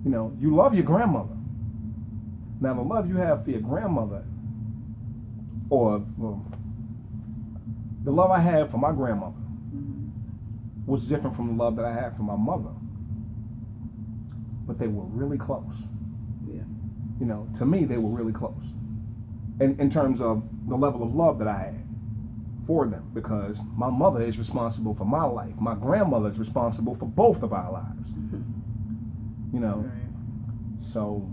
You know, you love your grandmother. Now, the love you have for your grandmother, or well, the love I had for my grandmother, was different from the love that I had for my mother. But they were really close. Yeah. You know, to me, they were really close. In terms of the level of love that I had for them, because my mother is responsible for my life. My grandmother is responsible for both of our lives. You know, Right. so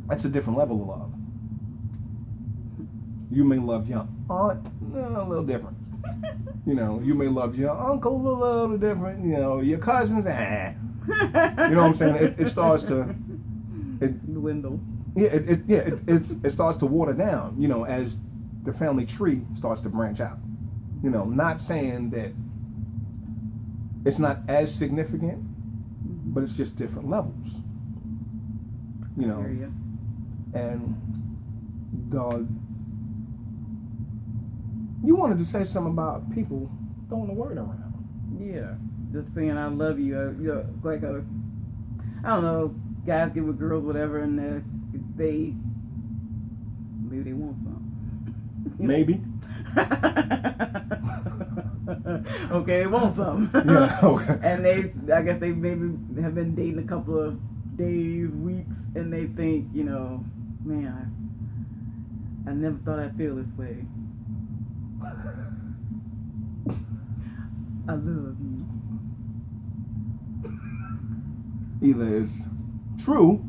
that's a different level of love. You may love your aunt a little different. You know, you may love your uncle a little different. You know, your cousins, You know what I'm saying? It starts to Dwindle. it starts to water down. You know, as the family tree starts to branch out. You know, not saying that it's not as significant, but it's just different levels. You know, You. and God, you wanted to say something about people throwing the word around. Yeah. Just saying I love you. Like a, I don't know, guys get with girls, whatever, and they maybe they want some. Maybe. Okay, they want some. Yeah. Okay. And I guess they maybe have been dating a couple of days, weeks, and they think, man, I never thought I'd feel this way. I love you. Either it's true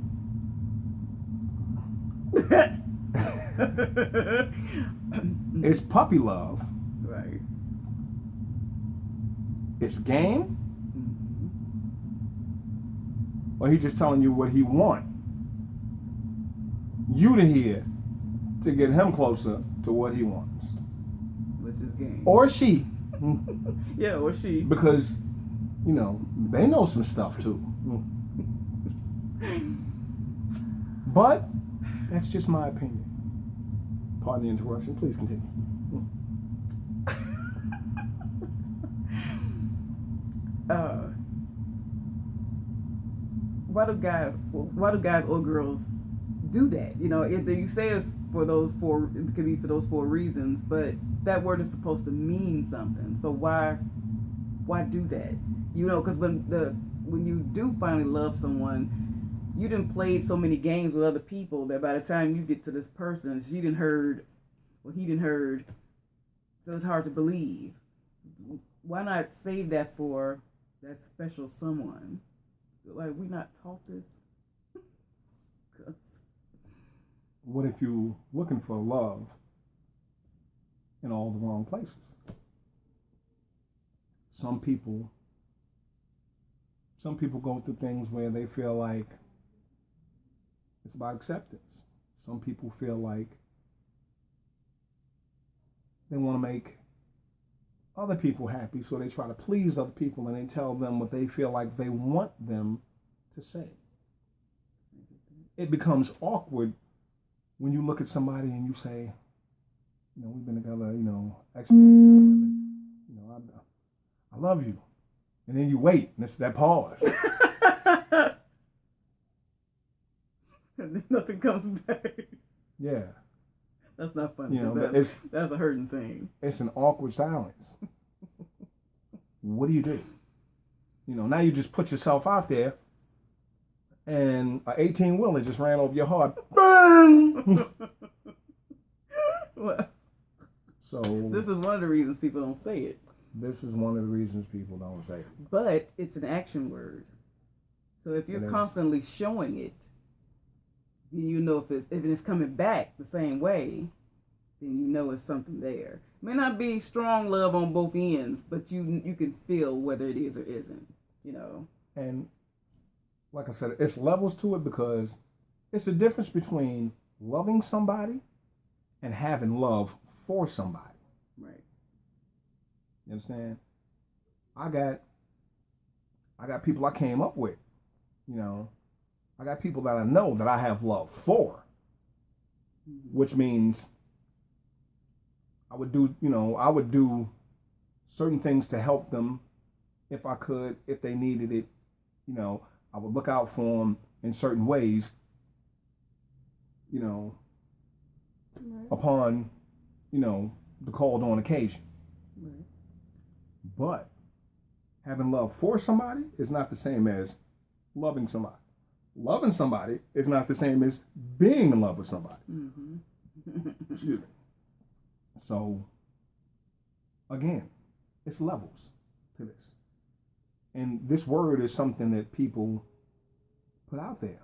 it's puppy love. Right. It's game. Or he just telling you what he want you to hear to get him closer to what he wants. Which is game. Or she. Yeah, or she. Because, they know some stuff too. But that's just my opinion. Pardon the interruption. Please continue. Why do guys or girls do that? You say it's for those four. It could be for those four reasons, but that word is supposed to mean something. So why do that? Because when you do finally love someone, you done played so many games with other people that by the time you get to this person, he didn't heard, so it's hard to believe. Why not save that for that special someone? Like, we not taught this? What if you looking for love in all the wrong places? Some people go through things where they feel like it's about acceptance. Some people feel like they want to make other people happy, so they try to please other people and they tell them what they feel like they want them to say. It becomes awkward when you look at somebody and you say, we've been together, X amount of time, I love you. And then you wait, and it's that pause. And then nothing comes back. Yeah. That's not funny. That's a hurting thing. It's an awkward silence. What do you do? Now you just put yourself out there, and an 18-wheeler just ran over your heart. Bang! Well, so this is one of the reasons people don't say it. This is one of the reasons people don't say it. But it's an action word. So if you're constantly showing it, then if it's coming back the same way, then it's something there. It may not be strong love on both ends, but you can feel whether it is or isn't, And like I said, it's levels to it because it's a difference between loving somebody and having love for somebody. Right. You understand? I got people I came up with, I got people that I know that I have love for, which means I would do certain things to help them if I could, if they needed it. I would look out for them in certain ways, you know, Right. upon, you know, the called on occasion. Right. But having love for somebody is not the same as loving somebody. Loving somebody is not the same as being in love with somebody. Excuse me. So, again, it's levels to this. And this word is something that people put out there.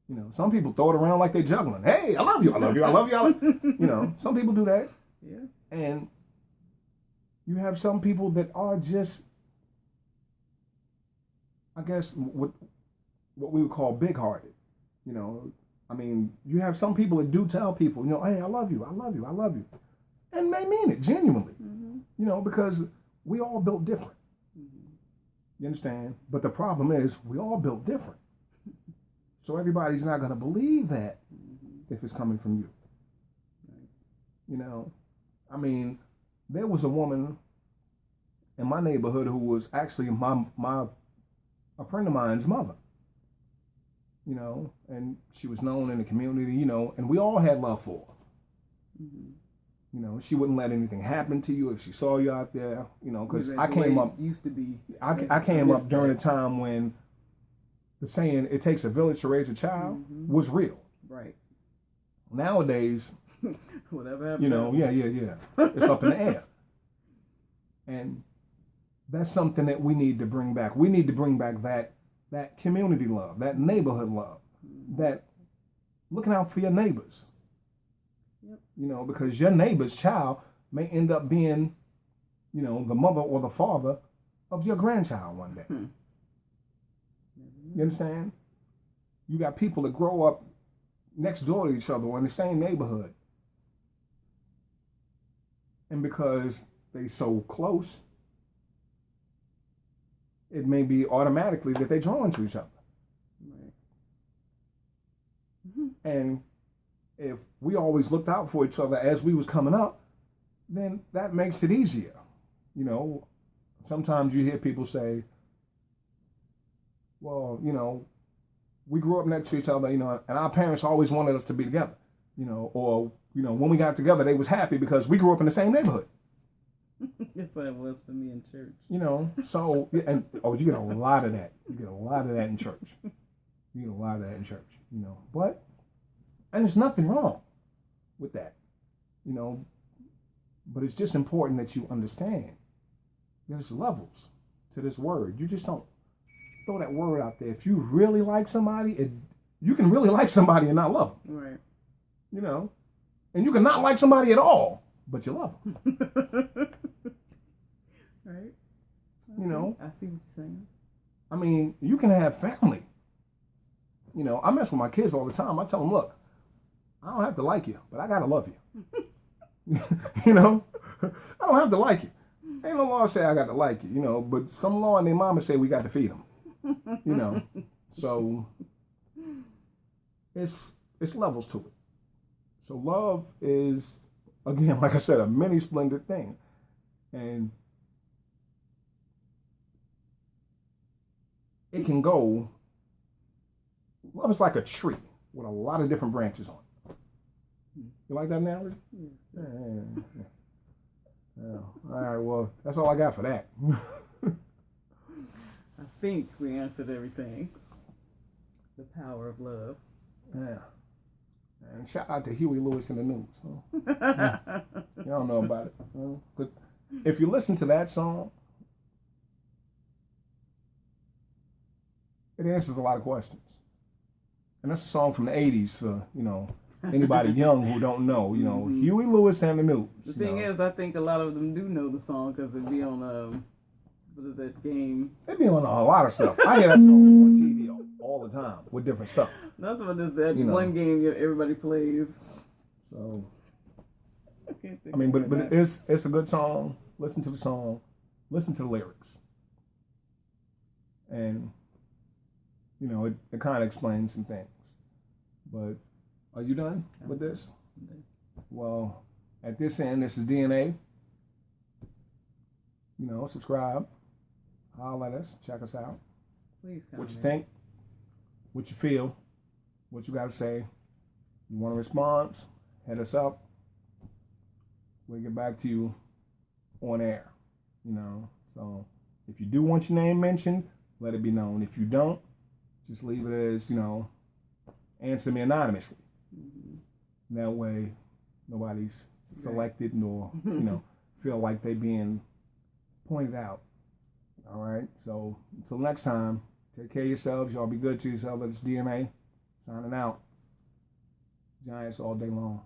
You know, some people throw it around like they're juggling. Hey, I love you, I love you, I love you. You know, some people do that. Yeah. And you have some people that are just, I guess, what we would call big-hearted. You know, I mean, you have some people that do tell people, you know, hey, I love you, I love you, I love you. And they mean it genuinely. You know, because we all built different. You understand? But the problem is we all built different. So everybody's not going to believe that if it's coming from you. You know, I mean, there was a woman in my neighborhood who was actually a friend of mine's mother. You know, and she was known in the community, you know, and we all had love for her. You know, she wouldn't let anything happen to you if she saw you out there, you know, because I came up, used to be. I came up during a time when the saying, it takes a village to raise a child, was real. Right. Nowadays, Whatever happened. you know, yeah. It's up in the air. And that's something that we need to bring back. We need to bring back that community love, that neighborhood love, that looking out for your neighbors. Yep. You know, because your neighbor's child may end up being, you know, the mother or the father of your grandchild one day. You understand? You got people that grow up next door to each other or in the same neighborhood. And because they so close, it may be automatically that they're drawn to each other. Right. And if we always looked out for each other as we was coming up, then that makes it easier. You know, sometimes you hear people say, well, you know, we grew up next to each other, you know, and our parents always wanted us to be together, you know, or, you know, when we got together, they was happy because we grew up in the same neighborhood. That's how it was for me in church. You know, so, and, you get a lot of that. You get a lot of that in church. You get a lot of that in church, you know, but, and there's nothing wrong with that, you know, but it's just important that you understand there's levels to this word. You just don't throw that word out there. If you really like somebody, you can really like somebody and not love them. Right. You know, and you can not like somebody at all, but you love them. Right. You know, I see what you're saying. I mean, you can have family. You know, I mess with my kids all the time. I tell them, look, I don't have to like you, but I gotta love you. You know, I don't have to like you. Ain't no law say I got to like you, you know, but some law and their mama say we got to feed them. You know, so it's levels to it. So love is, again, like I said, a many splendid thing. And it can go, love is like a tree with a lot of different branches on it. You like that analogy? Yeah. All right, well, that's all I got for that. I think we answered everything. The power of love. Yeah. And shout out to Huey Lewis in the News. Huh? You don't know about it. But if you listen to that song, it answers a lot of questions. And that's a song from the 80s for, you know, anybody young who don't know, you know, Huey Lewis and the News. The thing is, I think a lot of them do know the song because it'd be on, what is that game? They be on a lot of stuff. I hear that song on TV all the time with different stuff. Not the one that's that You know. one game everybody plays. So, I mean, but it's a good song. Listen to the song. Listen to the lyrics. And, you know, it kind of explains some things. But are you done with this? Well, at this end, this is DNA. You know, subscribe. Holler at us. Check us out. Please comment. What you think? what you feel, what you got to say. You want a response? Hit us up. We'll get back to you on air. So if you do want your name mentioned, let it be known. If you don't, just leave it as, answer me anonymously. Mm-hmm. That way, nobody's selected nor, feel like they being pointed out. All right. So until next time, take care of yourselves. Y'all be good to yourselves. It's DNA signing out. Giants all day long.